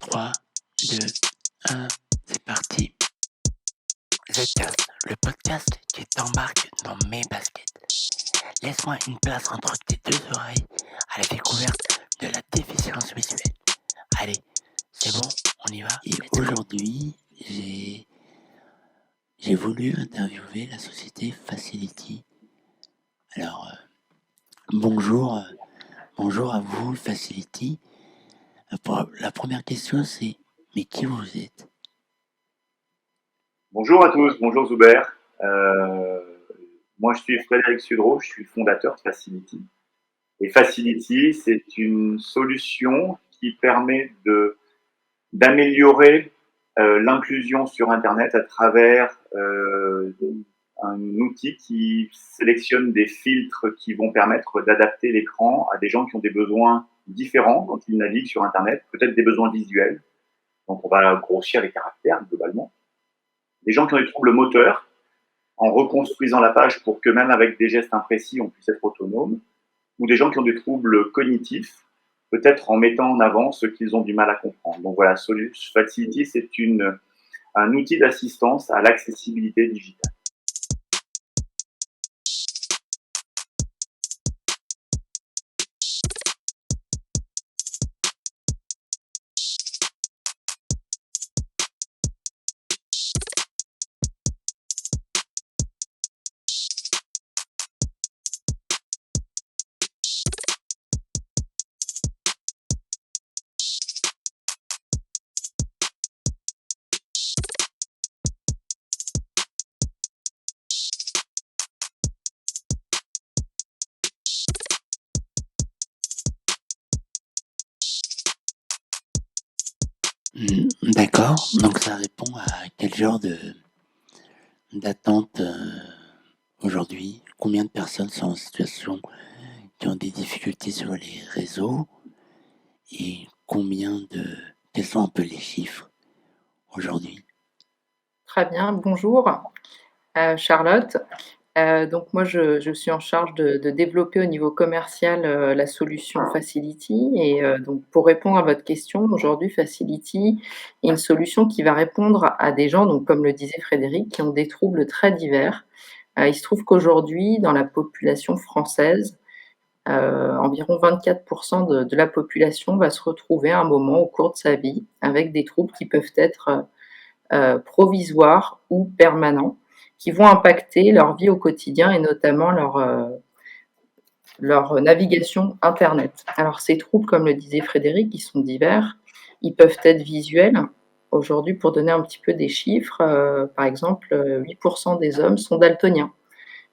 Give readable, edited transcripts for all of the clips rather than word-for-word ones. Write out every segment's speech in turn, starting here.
3, 2, 1, c'est parti. Zcast, le podcast qui t'embarque dans mes baskets. Laisse-moi une place entre tes deux oreilles à la découverte de la déficience visuelle. Allez, c'est bon, on y va. Et aujourd'hui, j'ai voulu interviewer la société Facility. Alors, bonjour à vous Facility. La première question c'est, mais qui vous êtes? Bonjour à tous, bonjour Zuber. Moi je suis Frédéric Sudreau, je suis fondateur de Facility. Et Facility, c'est une solution qui permet d'améliorer l'inclusion sur Internet à travers un outil qui sélectionne des filtres qui vont permettre d'adapter l'écran à des gens qui ont des besoins différents quand ils naviguent sur Internet, peut-être des besoins visuels. Donc on va grossir les caractères globalement. Des gens qui ont des troubles moteurs, en reconstruisant la page pour que même avec des gestes imprécis, on puisse être autonome, ou des gens qui ont des troubles cognitifs, peut-être en mettant en avant ce qu'ils ont du mal à comprendre. Donc voilà, Facility, c'est un outil d'assistance à l'accessibilité digitale. D'accord, donc ça répond à quel genre d'attente aujourd'hui? Combien de personnes sont en situation qui ont des difficultés sur les réseaux et quels sont un peu les chiffres aujourd'hui? Très bien, bonjour Charlotte. Donc moi je suis en charge de développer au niveau commercial la solution Facility et donc pour répondre à votre question, aujourd'hui Facility est une solution qui va répondre à des gens, donc comme le disait Frédéric, qui ont des troubles très divers. Il se trouve qu'aujourd'hui dans la population française, environ 24% de la population va se retrouver à un moment au cours de sa vie avec des troubles qui peuvent être provisoires ou permanents, qui vont impacter leur vie au quotidien et notamment leur navigation Internet. Alors ces troubles, comme le disait Frédéric, ils sont divers. Ils peuvent être visuels. Aujourd'hui, pour donner un petit peu des chiffres, par exemple, 8% des hommes sont daltoniens.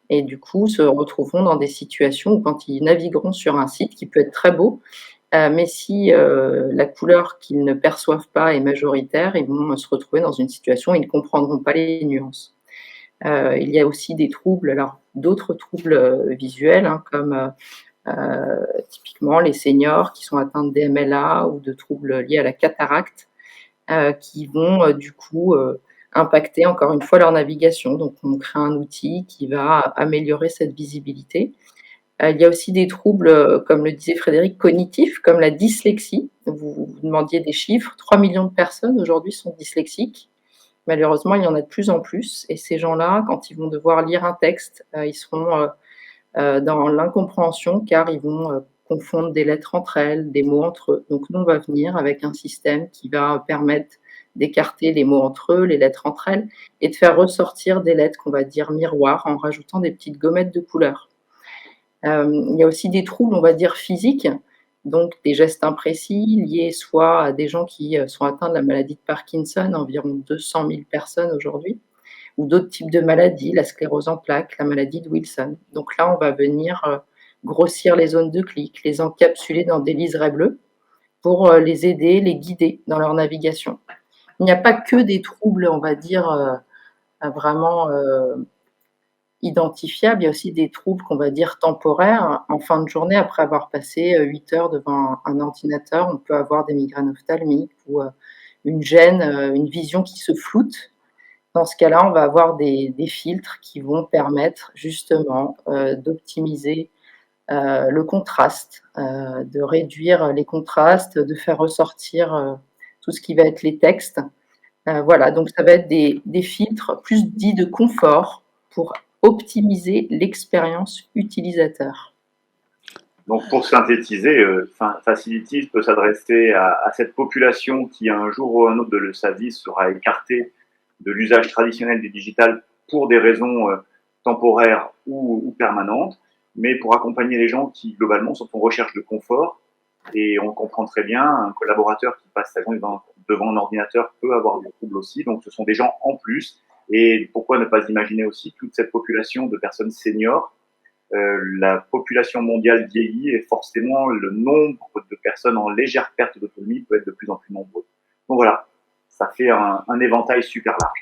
Et du coup, se retrouveront dans des situations où quand ils navigueront sur un site qui peut être très beau, mais si la couleur qu'ils ne perçoivent pas est majoritaire, ils vont se retrouver dans une situation où ils ne comprendront pas les nuances. Il y a aussi des troubles, alors d'autres troubles visuels, hein, comme typiquement les seniors qui sont atteints de DMLA ou de troubles liés à la cataracte, qui vont du coup impacter encore une fois leur navigation. Donc on crée un outil qui va améliorer cette visibilité. Il y a aussi des troubles, comme le disait Frédéric, cognitifs, comme la dyslexie. Vous demandiez des chiffres, 3 millions de personnes aujourd'hui sont dyslexiques. Malheureusement, il y en a de plus en plus et ces gens-là, quand ils vont devoir lire un texte, ils seront dans l'incompréhension car ils vont confondre des lettres entre elles, des mots entre eux. Donc nous, on va venir avec un système qui va permettre d'écarter les mots entre eux, les lettres entre elles et de faire ressortir des lettres qu'on va dire miroirs en rajoutant des petites gommettes de couleur. Il y a aussi des troubles, on va dire, physiques, donc des gestes imprécis liés soit à des gens qui sont atteints de la maladie de Parkinson, environ 200 000 personnes aujourd'hui, ou d'autres types de maladies, la sclérose en plaques, la maladie de Wilson. Donc là, on va venir grossir les zones de clic, les encapsuler dans des liserés bleus pour les aider, les guider dans leur navigation. Il n'y a pas que des troubles, on va dire, vraiment identifiables, il y a aussi des troubles qu'on va dire temporaires. En fin de journée, après avoir passé 8 heures devant un ordinateur, on peut avoir des migraines ophtalmiques ou une gêne, une vision qui se floute. Dans ce cas-là, on va avoir des filtres qui vont permettre justement d'optimiser le contraste, de réduire les contrastes, de faire ressortir tout ce qui va être les textes. Voilà, donc ça va être des filtres plus dits de confort pour optimiser l'expérience utilisateur. Donc, pour synthétiser, Facility peut s'adresser à cette population qui, un jour ou un autre de sa vie, sera écartée de l'usage traditionnel du digital pour des raisons temporaires ou permanentes, mais pour accompagner les gens qui, globalement, sont en recherche de confort. Et on comprend très bien, un collaborateur qui passe sa journée devant un ordinateur peut avoir des troubles aussi. Donc, ce sont des gens en plus. Et pourquoi ne pas imaginer aussi toute cette population de personnes seniors. La population mondiale vieillit et forcément le nombre de personnes en légère perte d'autonomie peut être de plus en plus nombreux. Donc voilà, ça fait un éventail super large.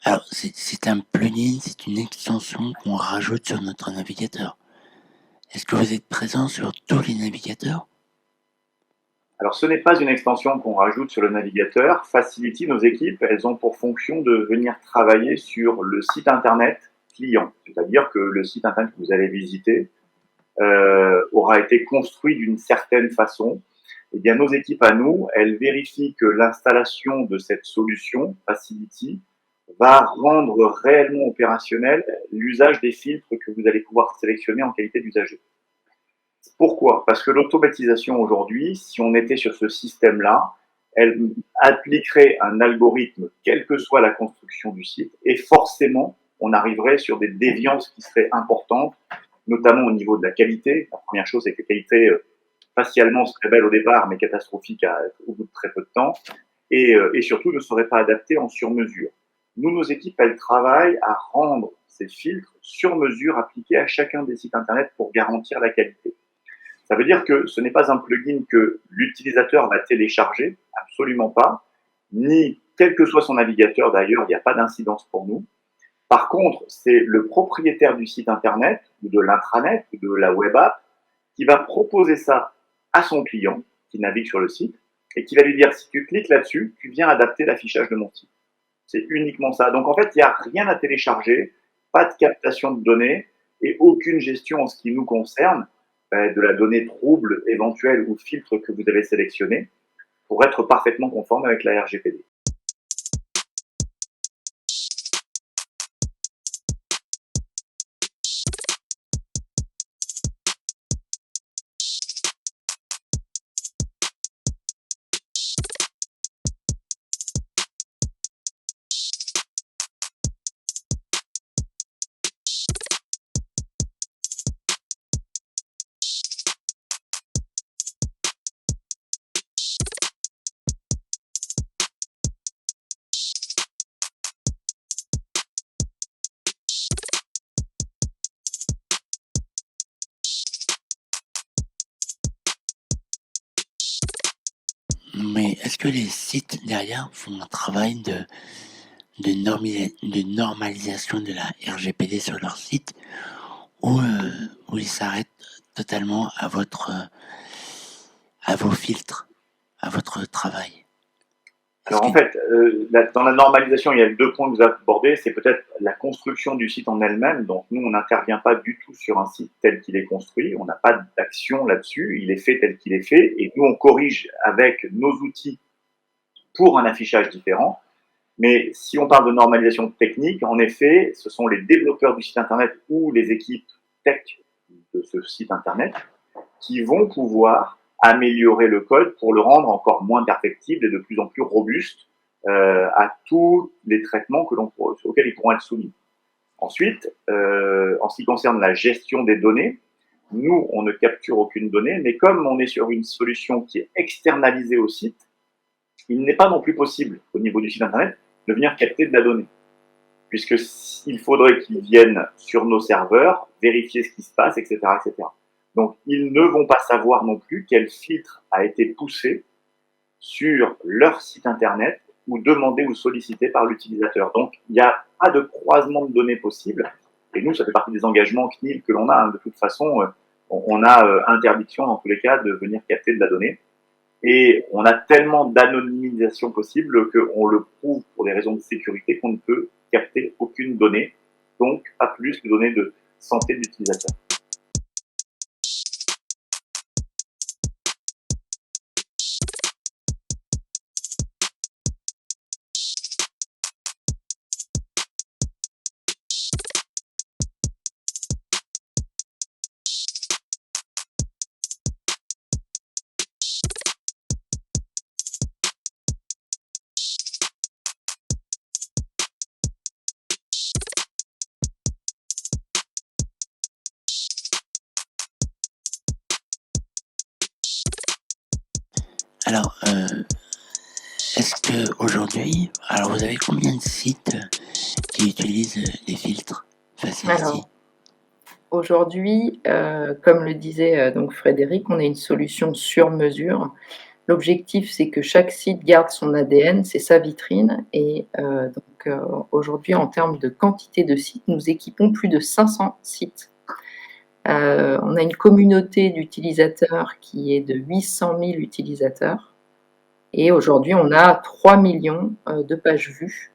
Alors, c'est un plugin, c'est une extension qu'on rajoute sur notre navigateur. Est-ce que vous êtes présent sur tous les navigateurs? Alors, ce n'est pas une extension qu'on rajoute sur le navigateur. Facility, nos équipes, elles ont pour fonction de venir travailler sur le site internet client. C'est-à-dire que le site internet que vous allez visiter aura été construit d'une certaine façon. Eh bien, nos équipes à nous, elles vérifient que l'installation de cette solution, Facility, va rendre réellement opérationnel l'usage des filtres que vous allez pouvoir sélectionner en qualité d'usager. Pourquoi? Parce que l'automatisation aujourd'hui, si on était sur ce système-là, elle appliquerait un algorithme, quelle que soit la construction du site, et forcément, on arriverait sur des déviances qui seraient importantes, notamment au niveau de la qualité. La première chose, c'est que la qualité, facialement, serait belle au départ, mais catastrophique au bout de très peu de temps, et surtout ne serait pas adaptée en sur-mesure. Nous, nos équipes, elles travaillent à rendre ces filtres sur mesure appliqués à chacun des sites Internet pour garantir la qualité. Ça veut dire que ce n'est pas un plugin que l'utilisateur va télécharger, absolument pas, ni quel que soit son navigateur d'ailleurs, il n'y a pas d'incidence pour nous. Par contre, c'est le propriétaire du site Internet, ou de l'intranet, ou de la web app, qui va proposer ça à son client, qui navigue sur le site, et qui va lui dire, si tu cliques là-dessus, tu viens adapter l'affichage de mon site. C'est uniquement ça. Donc en fait, il n'y a rien à télécharger, pas de captation de données et aucune gestion en ce qui nous concerne de la donnée trouble éventuelle ou filtre que vous avez sélectionné pour être parfaitement conforme avec la RGPD. Mais est-ce que les sites derrière font un travail de normalisation de la RGPD sur leur site ou ils s'arrêtent totalement à vos filtres, à votre travail? Alors en fait, dans la normalisation, il y a deux points que vous abordez. C'est peut-être la construction du site en elle-même. Donc nous, on n'intervient pas du tout sur un site tel qu'il est construit. On n'a pas d'action là-dessus. Il est fait tel qu'il est fait. Et nous, on corrige avec nos outils pour un affichage différent. Mais si on parle de normalisation technique, en effet, ce sont les développeurs du site Internet ou les équipes tech de ce site Internet qui vont pouvoir améliorer le code pour le rendre encore moins perfectible et de plus en plus robuste à tous les traitements auxquels ils pourront être soumis. Ensuite, en ce qui concerne la gestion des données, nous, on ne capture aucune donnée, mais comme on est sur une solution qui est externalisée au site, il n'est pas non plus possible, au niveau du site Internet, de venir capter de la donnée. Puisque il faudrait qu'ils viennent sur nos serveurs, vérifier ce qui se passe, etc., etc. Donc, ils ne vont pas savoir non plus quel filtre a été poussé sur leur site internet ou demandé ou sollicité par l'utilisateur. Donc, il n'y a pas de croisement de données possible. Et nous, ça fait partie des engagements CNIL que l'on a. De toute façon, on a interdiction, dans tous les cas, de venir capter de la donnée. Et on a tellement d'anonymisation possible qu'on le prouve pour des raisons de sécurité qu'on ne peut capter aucune donnée, donc pas plus de données de santé de l'utilisateur. Alors, est-ce que aujourd'hui, alors vous avez combien de sites qui utilisent les filtres Facility? Alors, aujourd'hui, comme le disait donc Frédéric, on a une solution sur mesure. L'objectif, c'est que chaque site garde son ADN, c'est sa vitrine. Et aujourd'hui, en termes de quantité de sites, nous équipons plus de 500 sites. On a une communauté d'utilisateurs qui est de 800 000 utilisateurs. Et aujourd'hui, on a 3 millions de pages vues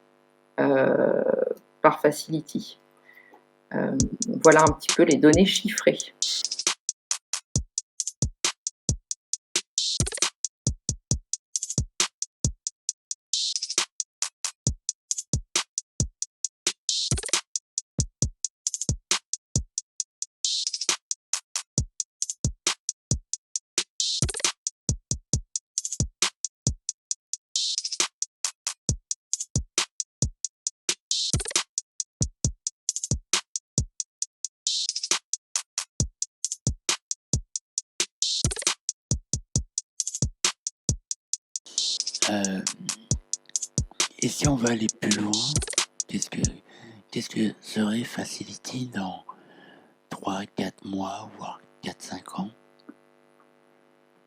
par Facility. Voilà un petit peu les données chiffrées. Et si on veut aller plus loin, qu'est-ce que serait Facility dans 3, 4 mois, voire 4, 5 ans?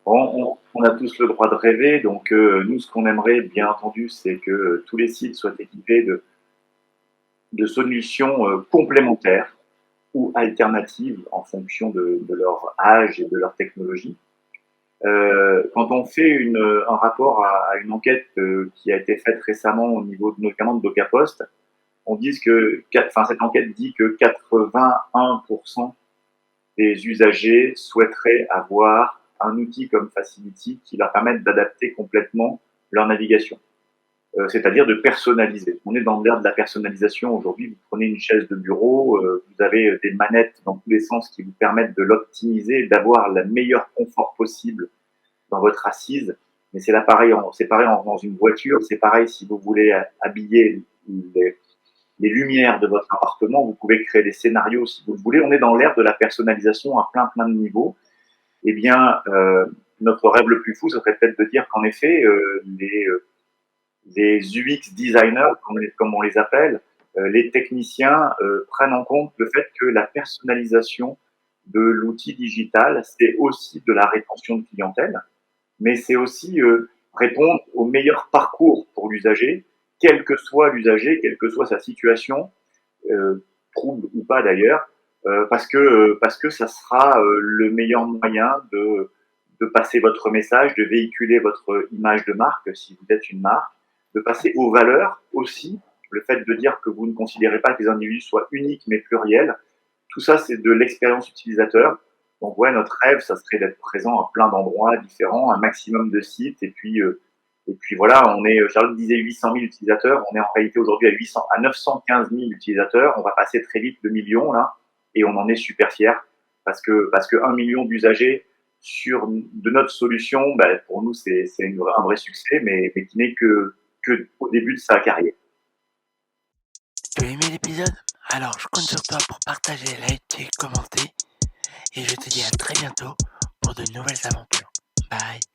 On a tous le droit de rêver, donc nous, ce qu'on aimerait, bien entendu, c'est que tous les sites soient équipés de solutions complémentaires ou alternatives en fonction de leur âge et de leur technologie. Quand on fait un rapport à une enquête qui a été faite récemment au niveau notamment de DocaPost, on dit cette enquête dit que 81% des usagers souhaiteraient avoir un outil comme Facility qui leur permette d'adapter complètement leur navigation. C'est-à-dire de personnaliser. On est dans l'ère de la personnalisation aujourd'hui. Vous prenez une chaise de bureau, vous avez des manettes dans tous les sens qui vous permettent de l'optimiser, d'avoir le meilleur confort possible dans votre assise. Mais c'est pareil dans une voiture. C'est pareil si vous voulez habiller les lumières de votre appartement. Vous pouvez créer des scénarios si vous le voulez. On est dans l'ère de la personnalisation à plein de niveaux. Eh bien, notre rêve le plus fou, ça serait peut-être de dire qu'en effet, les UX designers, comme on les appelle, les techniciens prennent en compte le fait que la personnalisation de l'outil digital, c'est aussi de la rétention de clientèle, mais c'est aussi répondre au meilleur parcours pour l'usager, quel que soit l'usager, quelle que soit sa situation, trouble ou pas d'ailleurs, parce que ça sera le meilleur moyen de passer votre message, de véhiculer votre image de marque si vous êtes une marque, de passer aux valeurs aussi, le fait de dire que vous ne considérez pas que les individus soient uniques mais pluriels. Tout ça, c'est de l'expérience utilisateur. Donc ouais, notre rêve, ça serait d'être présent à plein d'endroits différents, un maximum de sites, et puis voilà, Charlotte disait 800 000 utilisateurs, on est en réalité aujourd'hui à 915 000 utilisateurs, on va passer très vite le million là, et on en est super fiers parce que 1 million d'usagers de notre solution, pour nous c'est un vrai succès, mais qui n'est que au début de sa carrière. Tu as aimé l'épisode? Alors je compte sur toi pour partager, liker, commenter, et je te dis à très bientôt pour de nouvelles aventures. Bye.